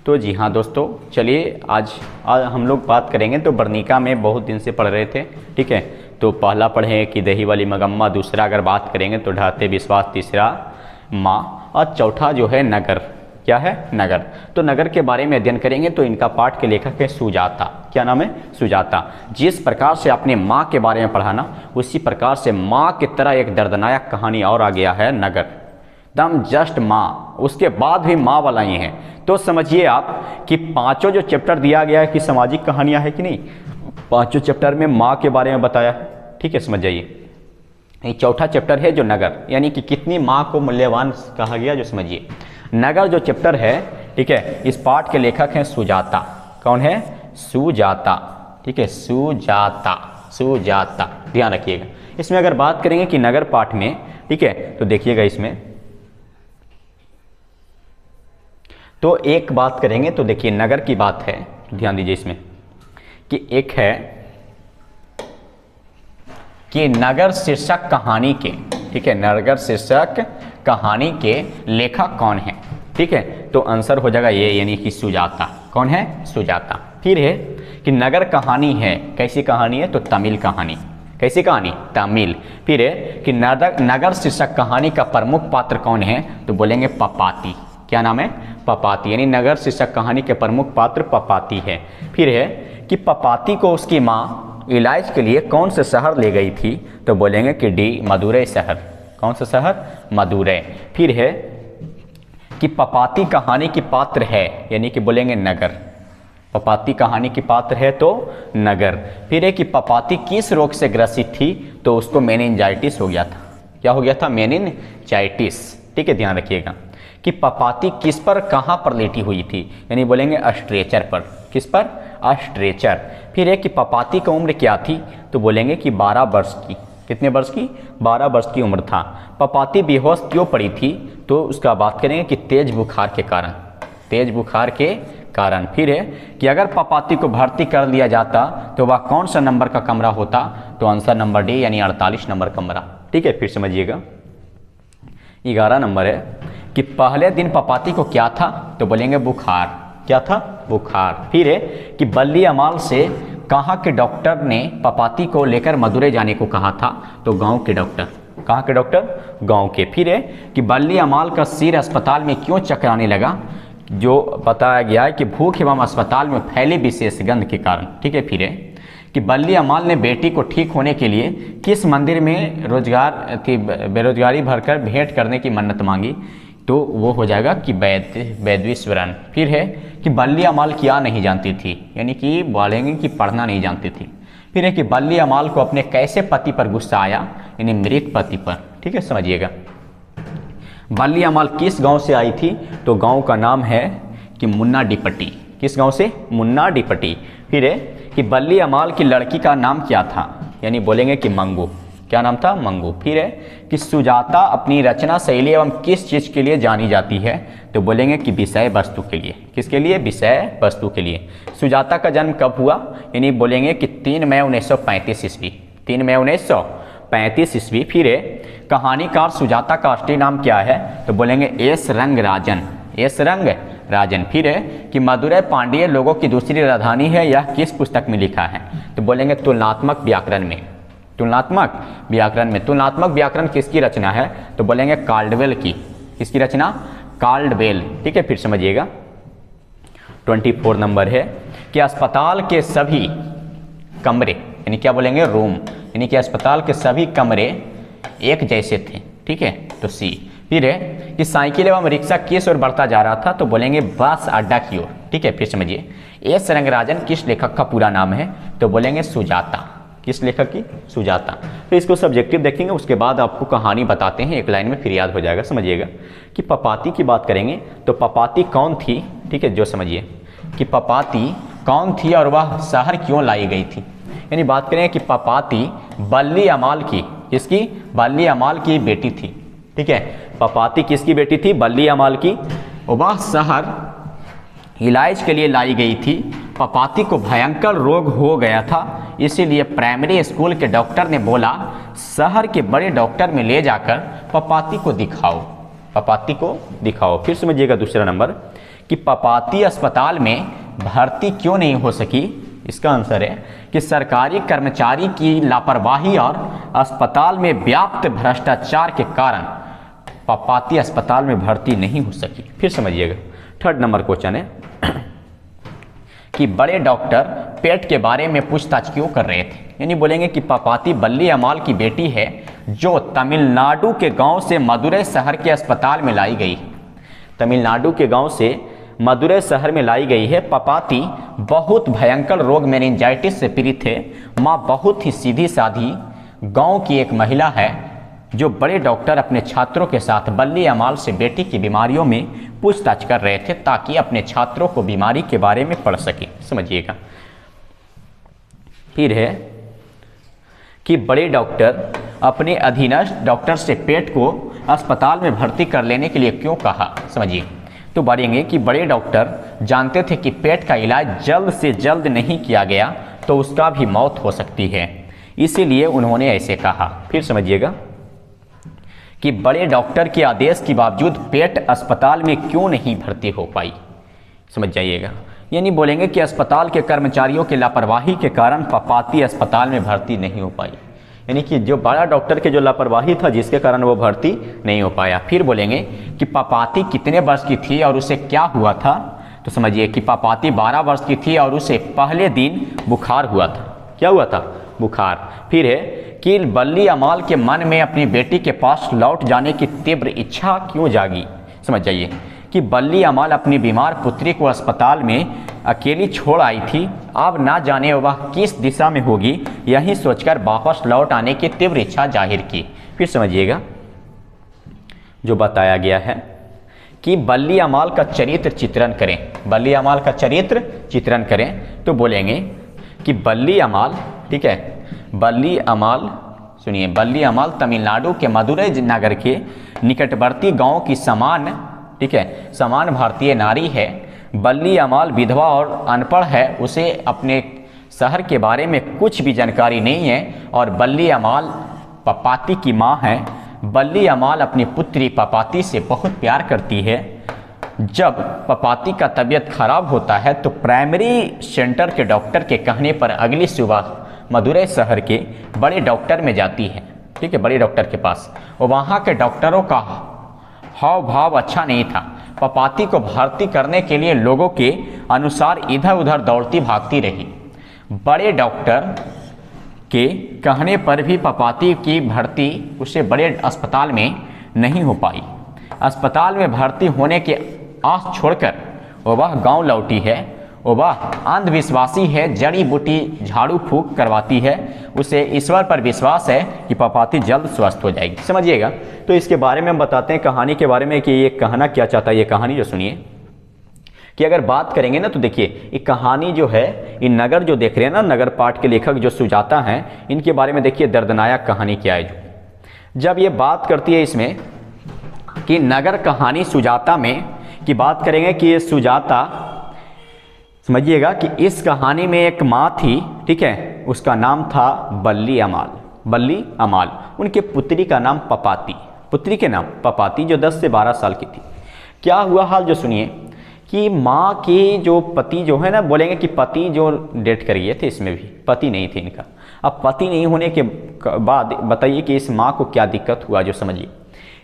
तो जी हाँ दोस्तों, चलिए आज हम लोग बात करेंगे। तो वर्णिका में बहुत दिन से पढ़ रहे थे, ठीक है। तो पहला पढ़े कि दही वाली मगम्मा, दूसरा अगर बात करेंगे तो ढाते विश्वास, तीसरा माँ, और चौथा जो है नगर। क्या है? नगर। तो नगर के बारे में अध्ययन करेंगे। तो इनका पाठ के लेखक है सुजाता। क्या नाम है? सुजाता। जिस प्रकार से आपने माँ के बारे में पढ़ा ना, उसी प्रकार से माँ की तरह एक दर्दनाक कहानी और आ गया है, नगर। दम जस्ट माँ, उसके बाद भी माँ वाला ही है। तो समझिए आप कि पांचों जो चैप्टर दिया गया है कि सामाजिक कहानियाँ है कि नहीं, पांचों चैप्टर में माँ के बारे में बताया है, ठीक है। समझ जाइए। ये चौथा चैप्टर है जो नगर, यानी कि कितनी माँ को मूल्यवान कहा गया, जो समझिए। नगर जो चैप्टर है, ठीक है, इस पाठ के लेखक हैं सुजाता। कौन है? सुजाता, ठीक है। सुजाता, सुजाता, ध्यान रखिएगा। इसमें अगर बात करेंगे कि नगर पाठ में, ठीक है, तो देखिएगा इसमें तो एक बात करेंगे। तो देखिए नगर की बात है, ध्यान दीजिए इसमें कि एक है कि नगर शीर्षक कहानी के, ठीक है, नगर शीर्षक कहानी के लेखक कौन है, ठीक है। तो आंसर हो जाएगा ये, यानी कि सुजाता। कौन है? सुजाता। फिर है कि नगर कहानी है, कैसी कहानी है? तो तमिल कहानी। कैसी कहानी? तमिल। फिर है कि नगर शीर्षक कहानी का प्रमुख पात्र कौन है? तो बोलेंगे पपाती। क्या नाम है? पपाती, यानी नगर शीर्षक कहानी के प्रमुख पात्र पपाती है। फिर है कि पपाती को उसकी माँ इलाज के लिए कौन से शहर ले गई थी? तो बोलेंगे कि डी, मदुरै शहर। कौन सा शहर? मदुरै। फिर है कि पपाती कहानी की पात्र है, यानी कि बोलेंगे नगर। पपाती कहानी की पात्र है तो नगर। फिर है कि पपाती किस रोग से ग्रसित थी? तो उसको मेनिंजाइटिस हो गया था। क्या हो गया था? मेनिंजाइटिस, ठीक है। ध्यान रखिएगा कि पपाती किस पर, कहाँ पर लेटी हुई थी? यानी बोलेंगे स्ट्रेचर पर। किस पर? स्ट्रेचर। फिर है कि पपाती की उम्र क्या थी? तो बोलेंगे कि 12 वर्ष की। कितने वर्ष की? 12 वर्ष की उम्र था। पपाती बेहोश क्यों पड़ी थी? तो उसका बात करेंगे कि तेज बुखार के कारण। तेज बुखार के कारण। फिर है कि अगर पपाती को भर्ती कर लिया जाता तो वह कौन सा नंबर का कमरा होता? तो आंसर नंबर डी, यानी 48 नंबर कमरा, ठीक है। फिर समझिएगा 11 नंबर है कि पहले दिन पपाती को क्या था? तो बोलेंगे बुखार। क्या था? बुखार। फिर है कि बल्ली अमाल से कहाँ के डॉक्टर ने पपाती को लेकर मदुरै जाने को कहा था? तो गांव के डॉक्टर। कहाँ के डॉक्टर? गांव के। फिर है कि बल्ली अमाल का सिर अस्पताल में क्यों चकराने लगा? जो बताया गया है कि भूख एवं अस्पताल में फैली विशेष गंध के कारण, ठीक है। फिर है कि बल्ली अमाल ने बेटी को ठीक होने के लिए किस मंदिर में रोजगार की बेरोजगारी भरकर भेंट करने की मन्नत मांगी? तो वो हो जाएगा कि वैद्येश्वरन। फिर है कि बल्ली अमाल क्या नहीं जानती थी? यानी कि बोलेंगे कि पढ़ना नहीं जानती थी। फिर है कि बल्ली अमाल को अपने कैसे पति पर गुस्सा आया? यानी मृत पति पर, ठीक है। समझिएगा बल्ली अमाल किस गांव से आई थी? तो गांव का नाम है कि मुन्ना डिपटी। किस गांव से? मुन्ना डिपटी। फिर है कि बल्ली अमाल की लड़की का नाम क्या था? यानी बोलेंगे कि मंगू। क्या नाम था? मंगू। फिर है कि सुजाता अपनी रचना शैली एवं किस चीज़ के लिए जानी जाती है? तो बोलेंगे कि विषय वस्तु के लिए। किसके लिए? विषय वस्तु के लिए। सुजाता का जन्म कब हुआ? यानी बोलेंगे कि 3 मई 1935 ईस्वी। 3 मई 1935 ईस्वी। फिर है कहानीकार सुजाता का असली नाम क्या है? तो बोलेंगे एस रंगराजन। एस रंगराजन। फिर है कि मदुरै पांड्य लोगों की दूसरी राजधानी है, यह किस पुस्तक में लिखा है? तो बोलेंगे तुलनात्मक व्याकरण में। तुलनात्मक व्याकरण में। तुलनात्मक व्याकरण किसकी रचना है? तो बोलेंगे काल्डवेल की। किसकी रचना? काल्डवेल, ठीक है। फिर समझिएगा 24 नंबर है कि अस्पताल के सभी कमरे, यानी क्या बोलेंगे? रूम, यानी कि अस्पताल के सभी कमरे एक जैसे थे, ठीक है। तो सी। फिर है कि साइकिल एवं रिक्शा किस ओर बढ़ता जा रहा था? तो बोलेंगे बस अड्डा की ओर, ठीक है। फिर समझिए एस रंगराजन किस लेखक का पूरा नाम है? तो बोलेंगे सुजाता। किस लेखक की? सुजाता। तो इसको सब्जेक्टिव देखेंगे, उसके बाद आपको कहानी बताते हैं एक लाइन में, फिर याद हो जाएगा। समझिएगा कि पपाती की बात करेंगे तो पपाती कौन थी, ठीक है। जो समझिए कि पपाती कौन थी और वह शहर क्यों लाई गई थी? यानी बात करें कि पपाती बल्ली अमाल की, किसकी? बल्ली अमाल की बेटी थी, ठीक है। पपाती किसकी बेटी थी? बल्ली अमाल की। वह शहर इलाज के लिए लाई गई थी। पपाती को भयंकर रोग हो गया था, इसीलिए प्राइमरी स्कूल के डॉक्टर ने बोला शहर के बड़े डॉक्टर में ले जाकर पपाती को दिखाओ। पपाती को दिखाओ। फिर समझिएगा दूसरा नंबर कि पपाती अस्पताल में भर्ती क्यों नहीं हो सकी? इसका आंसर है कि सरकारी कर्मचारी की लापरवाही और अस्पताल में व्याप्त भ्रष्टाचार के कारण पपाती अस्पताल में भर्ती नहीं हो सकी। फिर समझिएगा, थर्ड नंबर क्वेश्चन है कि बड़े डॉक्टर पेट के बारे में पूछताछ क्यों कर रहे थे? यानी बोलेंगे कि पपाती बल्ली अमाल की बेटी है जो तमिलनाडु के गांव से मदुरै शहर के अस्पताल में लाई गई। तमिलनाडु के गांव से मदुरै शहर में लाई गई है। पपाती बहुत भयंकर रोग मेनिंजाइटिस से पीड़ित है। माँ बहुत ही सीधी साधी गांव की एक महिला है जो बड़े डॉक्टर अपने छात्रों के साथ बल्ली अमाल से बेटी की बीमारियों में पूछताछ कर रहे थे ताकि अपने छात्रों को बीमारी के बारे में पढ़ सके। समझिएगा। फिर है कि बड़े डॉक्टर अपने अधीनस्थ डॉक्टर से पेट को अस्पताल में भर्ती कर लेने के लिए क्यों कहा? समझिए। तो बढ़ेंगे कि बड़े डॉक्टर जानते थे कि पेट का इलाज जल्द से जल्द नहीं किया गया तो उसका भी मौत हो सकती है, इसीलिए उन्होंने ऐसे कहा। फिर समझिएगा कि बड़े डॉक्टर के आदेश के बावजूद पेट अस्पताल में क्यों नहीं भर्ती हो पाई? समझ जाइएगा। यानी बोलेंगे कि अस्पताल के कर्मचारियों की लापरवाही के कारण पपाती अस्पताल में भर्ती नहीं हो पाई। यानी कि जो बड़ा डॉक्टर के जो लापरवाही था जिसके कारण वो भर्ती नहीं हो पाया। फिर बोलेंगे कि पपाती कितने वर्ष की थी और उसे क्या हुआ था? तो समझिए कि पपाती 12 वर्ष की थी और उसे पहले दिन बुखार हुआ था। क्या हुआ था? बुखार। फिर है कि बल्ली अमाल के मन में अपनी बेटी के पास लौट जाने की तीव्र इच्छा क्यों जागी? समझ जाइए कि बल्ली अमाल अपनी बीमार पुत्री को अस्पताल में अकेली छोड़ आई थी। अब ना जाने वह किस दिशा में होगी, यही सोचकर वापस लौट आने की तीव्र इच्छा जाहिर की। फिर समझिएगा जो बताया गया है कि बल्ली अमाल का चरित्र चित्रण करें। बल्ली अमाल का चरित्र चित्रण करें तो बोलेंगे कि बल्ली अमाल, ठीक है, बल्ली अमाल, सुनिए, बल्ली अमाल तमिलनाडु के मदुरै नगर के निकटवर्ती गांव की समान, ठीक है, समान भारतीय नारी है। बल्ली अमाल विधवा और अनपढ़ है। उसे अपने शहर के बारे में कुछ भी जानकारी नहीं है और बल्ली अमाल पपाती की माँ है। बल्ली अमाल अपनी पुत्री पपाती से बहुत प्यार करती है। जब पपाती का तबीयत खराब होता है तो प्राइमरी सेंटर के डॉक्टर के कहने पर अगली सुबह मदुरै शहर के बड़े डॉक्टर में जाती है, ठीक है, बड़े डॉक्टर के पास। और वहाँ के डॉक्टरों का हाव भाव अच्छा नहीं था। पपाती को भर्ती करने के लिए लोगों के अनुसार इधर उधर दौड़ती भागती रही। बड़े डॉक्टर के कहने पर भी पपाती की भर्ती उसे बड़े अस्पताल में नहीं हो पाई। अस्पताल में भर्ती होने के आस छोड़कर वह गांव लौटी है। वह अंधविश्वासी है, जड़ी बूटी झाड़ू फूंक करवाती है। उसे ईश्वर पर विश्वास है कि पपाती जल्द स्वस्थ हो जाएगी। समझिएगा। तो इसके बारे में हम बताते हैं कहानी के बारे में कि ये कहना क्या चाहता है। ये कहानी जो सुनिए कि अगर बात करेंगे ना तो देखिए ये कहानी जो है, ये नगर जो देख रहे हैं ना, नगर पाठ के लेखक जो सुजाता हैं, इनके बारे में देखिए दर्दनायक कहानी क्या है। जो जब ये बात करती है इसमें कि नगर कहानी सुजाता में की बात करेंगे कि ये सुजाता, समझिएगा कि इस कहानी में एक माँ थी, ठीक है, उसका नाम था बल्ली अमाल। बल्ली अमाल, उनके पुत्री का नाम पपाती, पुत्री के नाम पपाती, जो 10 से 12 साल की थी। क्या हुआ हाल जो सुनिए कि माँ के जो पति जो है ना, बोलेंगे कि पति जो डेट कर गए थे, इसमें भी पति नहीं थे इनका। अब पति नहीं होने के बाद बताइए कि इस माँ को क्या दिक्कत हुआ। जो समझिए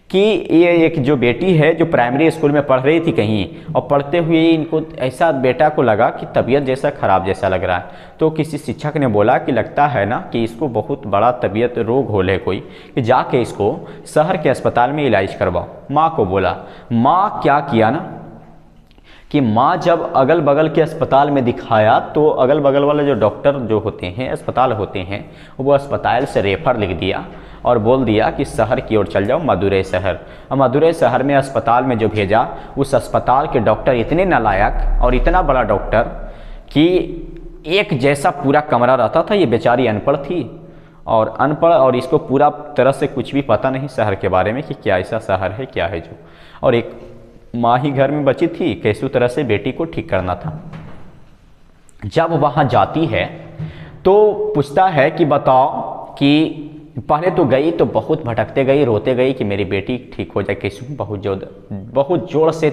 कि ये एक जो बेटी है जो प्राइमरी स्कूल में पढ़ रही थी कहीं, और पढ़ते हुए इनको ऐसा बेटा को लगा कि तबीयत जैसा ख़राब जैसा लग रहा है। तो किसी शिक्षक ने बोला कि लगता है ना कि इसको बहुत बड़ा तबीयत रोग हो है कोई, कि जाके इसको शहर के अस्पताल में इलाज करवाओ। माँ को बोला। माँ क्या किया ना कि माँ जब अगल बगल के अस्पताल में दिखाया तो अगल बगल वाले जो डॉक्टर जो होते हैं, अस्पताल होते हैं, वो अस्पताल से रेफर लिख दिया और बोल दिया कि शहर की ओर चल जाओ, मदुरै शहर। और मदुरै शहर में अस्पताल में जो भेजा, उस अस्पताल के डॉक्टर इतने नालायक और इतना बड़ा डॉक्टर कि एक जैसा पूरा कमरा रहता था। ये बेचारी अनपढ़ थी और अनपढ़, और इसको पूरा तरह से कुछ भी पता नहीं शहर के बारे में कि क्या ऐसा शहर है क्या है जो, और एक माँ ही घर में बची थी, कैसी तरह से बेटी को ठीक करना था। जब वहाँ जाती है तो पूछता है कि बताओ कि पहले तो गई तो बहुत भटकते गई, रोते गई कि मेरी बेटी ठीक हो जाए, कैसे बहुत जोर से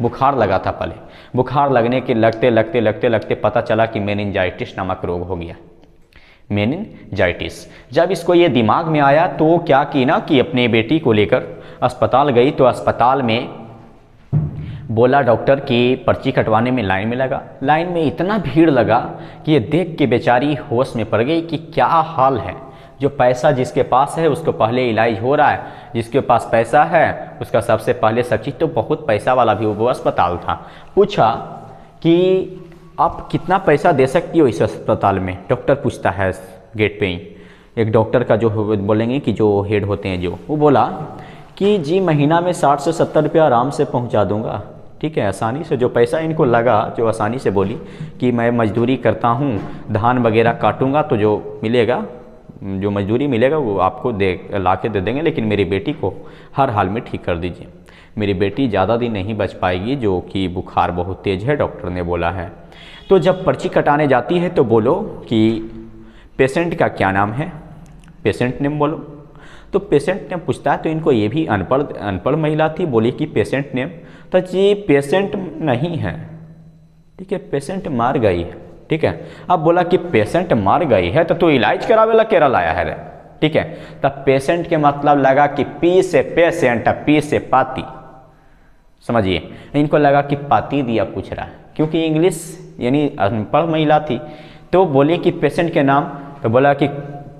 बुखार लगा था पहले। बुखार लगने के लगते पता चला कि मेनिंजाइटिस नामक रोग हो गया, मेनिंजाइटिस। जब इसको ये दिमाग में आया तो क्या की ना कि अपने बेटी को लेकर अस्पताल गई। तो अस्पताल में बोला डॉक्टर कि पर्ची कटवाने में लाइन में लगा। लाइन में इतना भीड़ लगा कि ये देख के बेचारी होश में पड़ गई कि क्या हाल है। जो पैसा जिसके पास है उसको पहले इलाज हो रहा है, जिसके पास पैसा है उसका सबसे पहले सब चीज़। तो बहुत पैसा वाला भी वो अस्पताल था। पूछा कि आप कितना पैसा दे सकती हो इस अस्पताल में, डॉक्टर पूछता है गेट पे ही। एक डॉक्टर का जो बोलेंगे कि जो हेड होते हैं जो, वो बोला कि जी महीना में 60 से 70 रुपया आराम से पहुंचा दूंगा, ठीक है, आसानी से। जो पैसा इनको लगा, जो आसानी से बोली कि मैं मजदूरी करता हूँ, धान वगैरह काटूंगा, तो जो मिलेगा, जो मजदूरी मिलेगा वो आपको ला के दे देंगे, लेकिन मेरी बेटी को हर हाल में ठीक कर दीजिए। मेरी बेटी ज़्यादा दिन नहीं बच पाएगी, जो कि बुखार बहुत तेज़ है, डॉक्टर ने बोला है। तो जब पर्ची कटाने जाती है तो बोलो कि पेशेंट का क्या नाम है, पेशेंट नेम बोलो। तो पेशेंट नेम पूछता है, तो इनको ये भी अनपढ़ महिला थी, बोली कि पेशेंट नेम। तो जी पेशेंट नहीं है, ठीक है, पेशेंट मार गई है, ठीक है। अब बोला कि पेशेंट मार गई है तो इलाज करावेला केरल आया है रे, ठीक है। तब पेशेंट के मतलब लगा कि पी से पेशेंट, पी से पाती, समझिए। इनको लगा कि पाती दिया पूछ रहा है, क्योंकि इंग्लिश यानी अनपढ़ महिला थी। तो बोले कि पेशेंट के नाम, तो बोला कि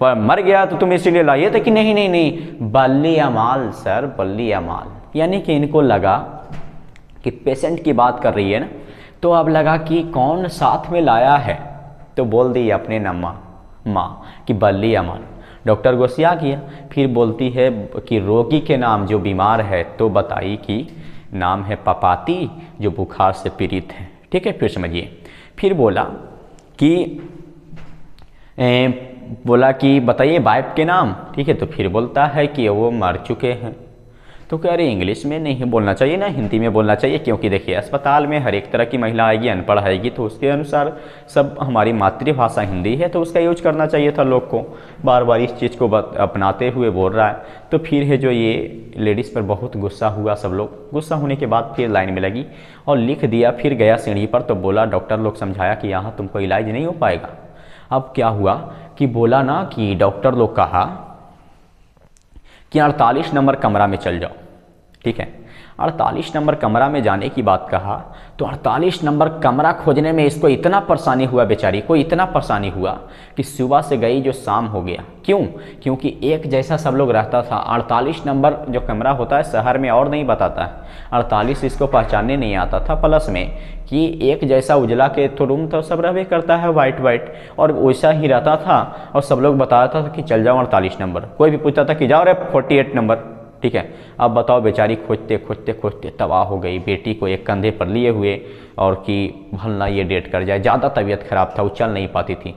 मर गया तो तुम इसीलिए लाइए थे कि नहीं नहीं नहीं, बल्ली अमाल सर, बल्ली अमाल। यानी कि इनको लगा कि पेशेंट की बात कर रही है ना, तो अब लगा कि कौन साथ में लाया है, तो बोल दी अपने नम्मा माँ कि बल्ली अमाल। डॉक्टर गोसिया किया, फिर बोलती है कि रोगी के नाम जो बीमार है, तो बताई कि नाम है पपाती, जो बुखार से पीड़ित है, ठीक है। फिर समझिए, फिर बोला कि बताइए वाइफ के नाम, ठीक है। तो फिर बोलता है कि वो मर चुके हैं। तो कह रहे इंग्लिश में नहीं बोलना चाहिए ना, हिंदी में बोलना चाहिए, क्योंकि देखिए अस्पताल में हर एक तरह की महिला आएगी, अनपढ़ आएगी, तो उसके अनुसार सब हमारी मातृभाषा हिंदी है तो उसका यूज करना चाहिए था लोग को। बार बार इस चीज़ को अपनाते हुए बोल रहा है। तो फिर है जो ये लेडीज़ पर बहुत गुस्सा हुआ, सब लोग गुस्सा होने के बाद फिर लाइन में लगी और लिख दिया। फिर गया सीढ़ी पर, तो बोला डॉक्टर लोग समझाया कि यहाँ तुमको इलाज नहीं हो पाएगा। अब क्या हुआ कि बोला ना कि डॉक्टर लोग कहा कि 48 नंबर कमरा में चल जाओ, ठीक है। 48 नंबर कमरा में जाने की बात कहा, तो 48 नंबर कमरा खोजने में इसको इतना परेशानी हुआ, बेचारी को इतना परेशानी हुआ कि सुबह से गई जो शाम हो गया। क्यों? क्योंकि एक जैसा सब लोग रहता था। 48 नंबर जो कमरा होता है शहर में और नहीं बताता है, 48 इसको पहचानने नहीं आता था। प्लस में कि एक जैसा उजला के तो रूम तो सब रहबे करता है, वाइट, और वैसा ही रहता था। और सब लोग बताता था कि चल जाओ 48 नंबर, कोई भी पूछता था कि जाओ रे 48 नंबर, ठीक है। अब बताओ बेचारी खोजते तबाह हो गई, बेटी को एक कंधे पर लिए हुए, और कि भलना ये डेट कर जाए। ज़्यादा तबीयत खराब था, वो चल नहीं पाती थी,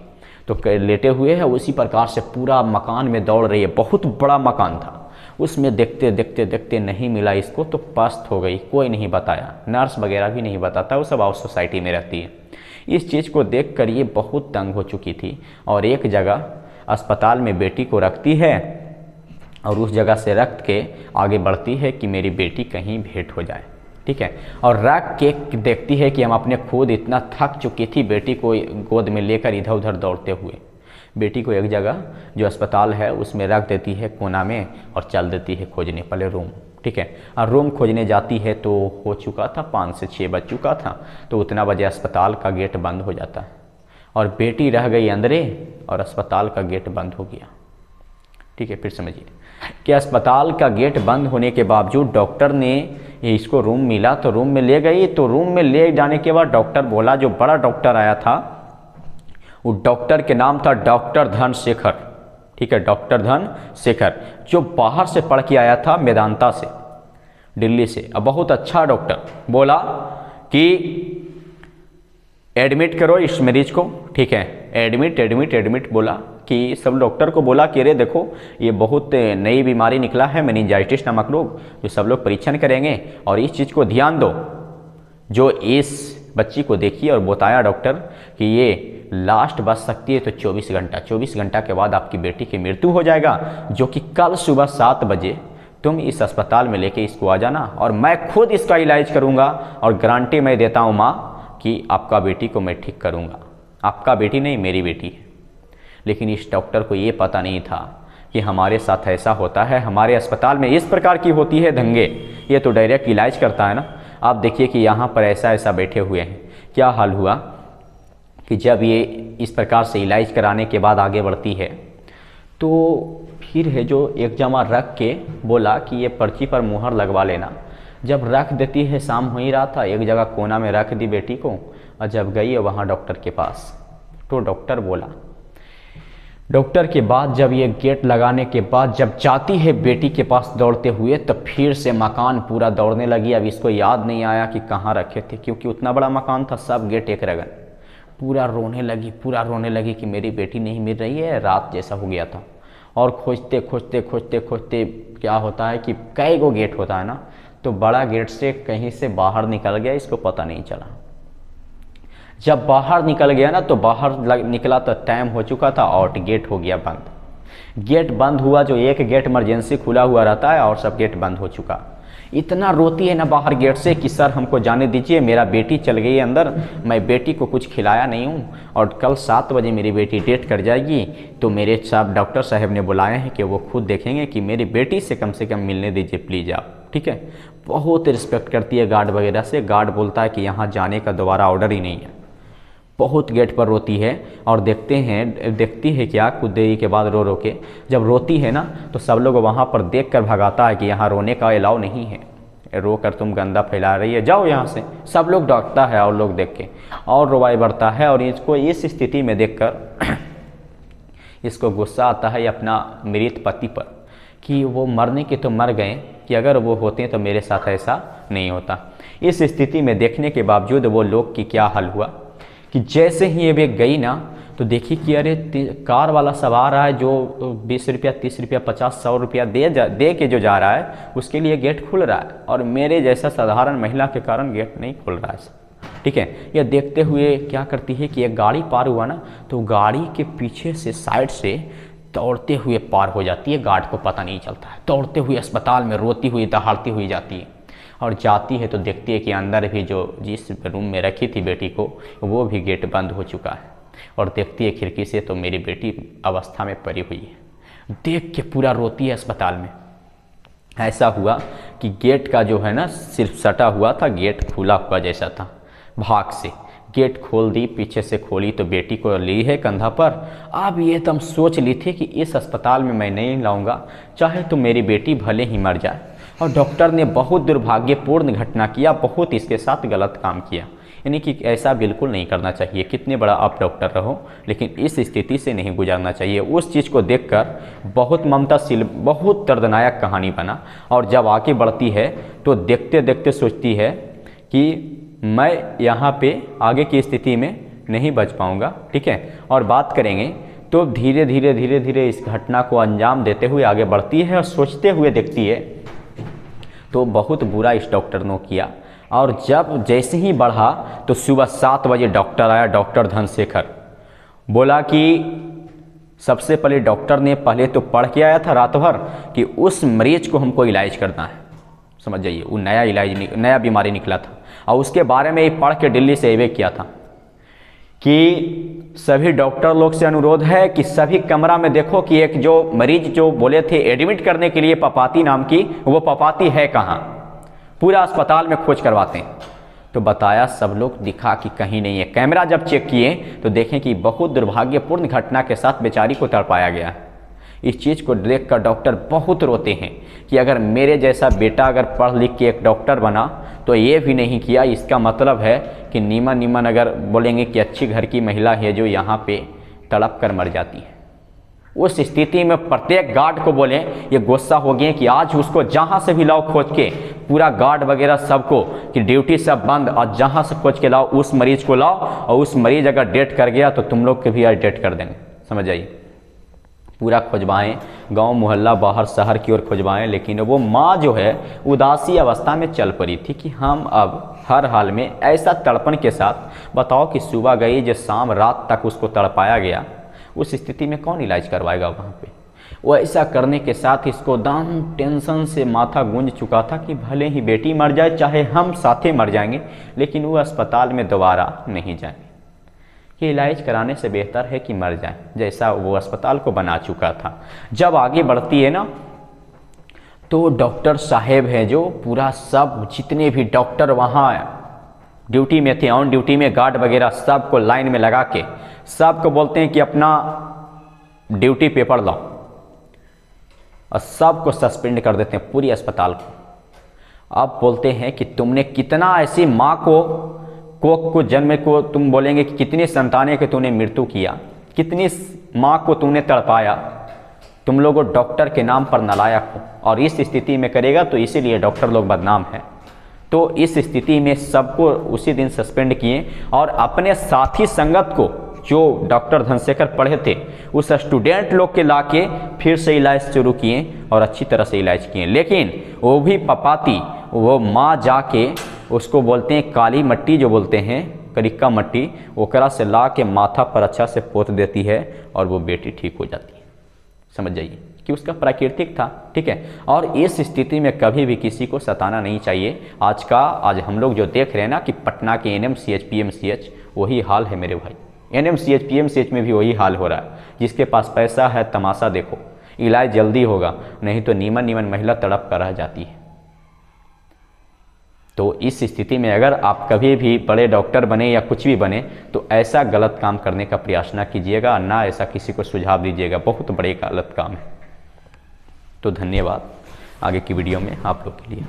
तो लेटे हुए है। उसी प्रकार से पूरा मकान में दौड़ रही है, बहुत बड़ा मकान था, उसमें देखते नहीं मिला इसको, तो पस्त हो गई। कोई नहीं बताया, नर्स वगैरह भी नहीं बताता, वो सब आउट सोसाइटी में रहती है। इस चीज़ को देख कर ये बहुत तंग हो चुकी थी, और एक जगह अस्पताल में बेटी को रखती है, और उस जगह से रख के आगे बढ़ती है कि मेरी बेटी कहीं भेंट हो जाए, ठीक है। और रख के देखती है कि हम अपने खुद इतना थक चुकी थी, बेटी को गोद में लेकर इधर उधर दौड़ते हुए। बेटी को एक जगह जो अस्पताल है उसमें रख देती है कोना में, और चल देती है खोजने पहले रूम, ठीक है। और रूम खोजने जाती है तो हो चुका था 5 से 6 बज चुका था। तो उतना बजे अस्पताल का गेट बंद हो जाता है, और बेटी रह गई अंदरे, और अस्पताल का गेट बंद हो गया, ठीक है। फिर समझिए कि अस्पताल का गेट बंद होने के बावजूद डॉक्टर ने इसको रूम मिला, तो रूम में ले गई। तो रूम में ले जाने के बाद डॉक्टर बोला, जो बड़ा डॉक्टर आया था, वो डॉक्टर के नाम था डॉक्टर धनशेखर, ठीक है, डॉक्टर धनशेखर, जो बाहर से पढ़ के आया था मेदांता से, दिल्ली से। अब बहुत अच्छा डॉक्टर बोला कि एडमिट करो इस मरीज को, ठीक है। एडमिट बोला कि सब डॉक्टर को बोला कि अरे देखो ये बहुत नई बीमारी निकला है, मेनिंजाइटिस नामक रोग, जो सब लोग परीक्षण करेंगे, और इस चीज़ को ध्यान दो। जो इस बच्ची को देखिए और बताया डॉक्टर कि ये लास्ट बच सकती है तो 24 घंटा के बाद आपकी बेटी की मृत्यु हो जाएगा, जो कि कल सुबह 7 बजे तुम इस अस्पताल में लेके इसको आ जाना और मैं खुद इसका इलाज करूँगा और गारंटी मैं देता हूँ माँ कि आपका बेटी को मैं ठीक करूँगा। आपका बेटी नहीं, मेरी बेटी है। लेकिन इस डॉक्टर को ये पता नहीं था कि हमारे साथ ऐसा होता है, हमारे अस्पताल में इस प्रकार की होती है दंगे। ये तो डायरेक्ट इलाज करता है ना। आप देखिए कि यहाँ पर ऐसा ऐसा बैठे हुए हैं। क्या हाल हुआ कि जब ये इस प्रकार से इलाज कराने के बाद आगे बढ़ती है तो फिर है जो एक जमा रख के बोला कि ये पर्ची पर मुहर लगवा लेना। जब रख देती है, शाम हो ही रहा था, एक जगह कोना में रख दी बेटी को, और जब गई वहाँ डॉक्टर के पास तो डॉक्टर बोला, डॉक्टर के बाद जब ये गेट लगाने के बाद जब जाती है बेटी के पास दौड़ते हुए, तब फिर से मकान पूरा दौड़ने लगी। अब इसको याद नहीं आया कि कहाँ रखे थे, क्योंकि उतना बड़ा मकान था, सब गेट एक रगन। पूरा रोने लगी कि मेरी बेटी नहीं मिल रही है, रात जैसा हो गया था। और खोजते खोजते खोजते खोजते क्या होता है कि कई गो गेट होता है ना, तो बड़ा गेट से कहीं से बाहर निकल गया, इसको पता नहीं चला। जब बाहर निकल गया ना तो बाहर निकला तो टाइम हो चुका था और गेट हो गया बंद। गेट बंद हुआ, जो एक गेट इमरजेंसी खुला हुआ रहता है और सब गेट बंद हो चुका। इतना रोती है ना बाहर गेट से कि सर हमको जाने दीजिए, मेरा बेटी चल गई है अंदर, मैं बेटी को कुछ खिलाया नहीं हूँ और कल 7 बजे मेरी बेटी डेट कर जाएगी। तो मेरे साहब डॉक्टर साहब ने बुलाए हैं कि वो खुद देखेंगे कि मेरी बेटी से कम मिलने दीजिए प्लीज़ आप, ठीक है। बहुत रिस्पेक्ट करती है गार्ड वगैरह से। गार्ड बोलता है कि यहाँ जाने का दोबारा ऑर्डर ही नहीं है। बहुत गेट पर रोती है और देखती है क्या कुछ देरी के बाद रो के जब रोती है ना तो सब लोग वहाँ पर देखकर भगाता है कि यहाँ रोने का अलाउ नहीं है, रो कर तुम गंदा फैला रही है, जाओ यहाँ से। सब लोग डांटता है और लोग देख के और रोवाई बढ़ता है। और इसको इस स्थिति में देखकर इसको गुस्सा आता है अपना मृत पति पर कि वो मरने के तो मर गए, कि अगर वो होते तो मेरे साथ ऐसा नहीं होता। इस स्थिति में देखने के बावजूद वो लोग की क्या हाल हुआ कि जैसे ही ये बेग गई ना तो देखी कि अरे कार वाला सवार रहा है जो 20 रुपया 30 रुपया 50 100 रुपया दे के जो जा रहा है, उसके लिए गेट खुल रहा है और मेरे जैसा साधारण महिला के कारण गेट नहीं खुल रहा है, ठीक है। यह देखते हुए क्या करती है कि एक गाड़ी पार हुआ ना तो गाड़ी के पीछे से साइड से दौड़ते हुए पार हो जाती है। गार्ड को पता नहीं चलता है, दौड़ते हुए अस्पताल में रोती हुई दहाड़ती हुई जाती है। और जाती है तो देखती है कि अंदर भी जो जिस रूम में रखी थी बेटी को वो भी गेट बंद हो चुका है। और देखती है खिड़की से तो मेरी बेटी अवस्था में पड़ी हुई है। देख के पूरा रोती है अस्पताल में। ऐसा हुआ कि गेट का जो है ना सिर्फ सटा हुआ था, गेट खुला हुआ जैसा था। भाग से गेट खोल दी, पीछे से खोली तो बेटी को ली है कंधा पर। अब ये तुम सोच ली थी कि इस अस्पताल में मैं नहीं लाऊंगा, चाहे तो मेरी बेटी भले ही मर जाए। और डॉक्टर ने बहुत दुर्भाग्यपूर्ण घटना किया, बहुत इसके साथ गलत काम किया। यानी कि ऐसा बिल्कुल नहीं करना चाहिए, कितने बड़ा आप डॉक्टर रहो, लेकिन इस स्थिति से नहीं गुजरना चाहिए। उस चीज़ को देखकर बहुत ममताशील, बहुत दर्दनायक कहानी बना। और जब आगे बढ़ती है तो देखते देखते सोचती है कि मैं यहाँ पे आगे की स्थिति में नहीं बच पाऊँगा, ठीक है। और बात करेंगे तो धीरे धीरे इस घटना को अंजाम देते हुए आगे बढ़ती है और सोचते हुए देखती है तो बहुत बुरा इस डॉक्टर ने किया। और जब जैसे ही बढ़ा तो सुबह 7 बजे डॉक्टर आया, डॉक्टर धनशेखर। बोला कि सबसे पहले डॉक्टर ने पहले तो पढ़ के आया था रात भर कि उस मरीज को हमको इलाज करना है, समझ जाइए। वो नया बीमारी निकला था और उसके बारे में ही पढ़ के दिल्ली से एवे किया था कि सभी डॉक्टर लोग से अनुरोध है कि सभी कमरा में देखो कि एक जो मरीज जो बोले थे एडमिट करने के लिए पपाती नाम की, वो पपाती है कहाँ। पूरा अस्पताल में खोज करवाते हैं तो बताया, सब लोग दिखा कि कहीं नहीं है। कैमरा जब चेक किए तो देखें कि बहुत दुर्भाग्यपूर्ण घटना के साथ बेचारी को तड़पाया गया। इस चीज़ को देखकर डॉक्टर बहुत रोते हैं कि अगर मेरे जैसा बेटा अगर पढ़ लिख के एक डॉक्टर बना तो ये भी नहीं किया। इसका मतलब है कि नीमन अगर बोलेंगे कि अच्छी घर की महिला है जो यहाँ पे तड़प कर मर जाती है। उस स्थिति में प्रत्येक गार्ड को बोले, ये गुस्सा हो गए कि आज उसको जहाँ से भी लाओ खोज के, पूरा गार्ड वगैरह सबको कि ड्यूटी सब बंद, और जहाँ से खोज के लाओ उस मरीज को लाओ, और उस मरीज अगर डेट कर गया तो तुम लोग के भी आज डेट कर देंगे, समझ जाइए। पूरा खोजवाएं, गांव मोहल्ला बाहर शहर की ओर खोजवाएं, लेकिन वो माँ जो है उदासी अवस्था में चल पड़ी थी कि हम अब हर हाल में ऐसा तड़पन के साथ, बताओ कि सुबह गई जो शाम रात तक उसको तड़पाया गया, उस स्थिति में कौन इलाज करवाएगा वहाँ पे। वो ऐसा करने के साथ इसको दाम टेंशन से माथा गूंज चुका था कि भले ही बेटी मर जाए, चाहे हम साथे मर जाएंगे, लेकिन वो अस्पताल में दोबारा नहीं जाएंगे, कि इलाज कराने से बेहतर है कि मर जाए, जैसा वो अस्पताल को बना चुका था। जब आगे बढ़ती है ना, तो डॉक्टर साहेब हैं जो पूरा सब जितने भी डॉक्टर वहाँ ड्यूटी में थे, ऑन ड्यूटी में गार्ड वगैरह, सबको लाइन में लगा के सबको बोलते हैं कि अपना ड्यूटी पेपर लाओ, और सबको सस्पेंड कर देते हैं, पूरी अस्पताल को। अब बोलते हैं कि तुमने कितना ऐसी माँ को जन्म को तुम बोलेंगे कि कितनी संतानें के तूने मृत्यु किया, कितनी माँ को तूने तड़पाया, तुम लोगों डॉक्टर के नाम पर नालायक हो, और इस स्थिति में करेगा तो इसीलिए डॉक्टर लोग बदनाम हैं। तो इस स्थिति में सबको उसी दिन सस्पेंड किए, और अपने साथी संगत को जो डॉक्टर धनशेखर पढ़े थे उस स्टूडेंट लोग के लाके फिर से इलाज शुरू किए और अच्छी तरह से इलाज किए। लेकिन वो भी पपाती, वो माँ जाके उसको बोलते हैं काली मट्टी, जो बोलते हैं करिक्का मट्टी, ओकरा से ला के माथा पर अच्छा से पोत देती है और वो बेटी ठीक हो जाती है। समझ जाइए कि उसका प्राकृतिक था, ठीक है। और इस स्थिति में कभी भी किसी को सताना नहीं चाहिए। आज हम लोग जो देख रहे हैं ना कि पटना के NMCH PMCH वही हाल है मेरे भाई, NMCH PMCH में भी वही हाल हो रहा है। जिसके पास पैसा है तमाशा देखो, इलाज जल्दी होगा, नहीं तो नीमन नीमन महिला तड़प कर रह जाती है। तो इस स्थिति में अगर आप कभी भी बड़े डॉक्टर बने या कुछ भी बने तो ऐसा गलत काम करने का प्रयास ना कीजिएगा, ना ऐसा किसी को सुझाव दीजिएगा, बहुत बड़े गलत काम है। तो धन्यवाद, आगे की वीडियो में आप लोग के लिए।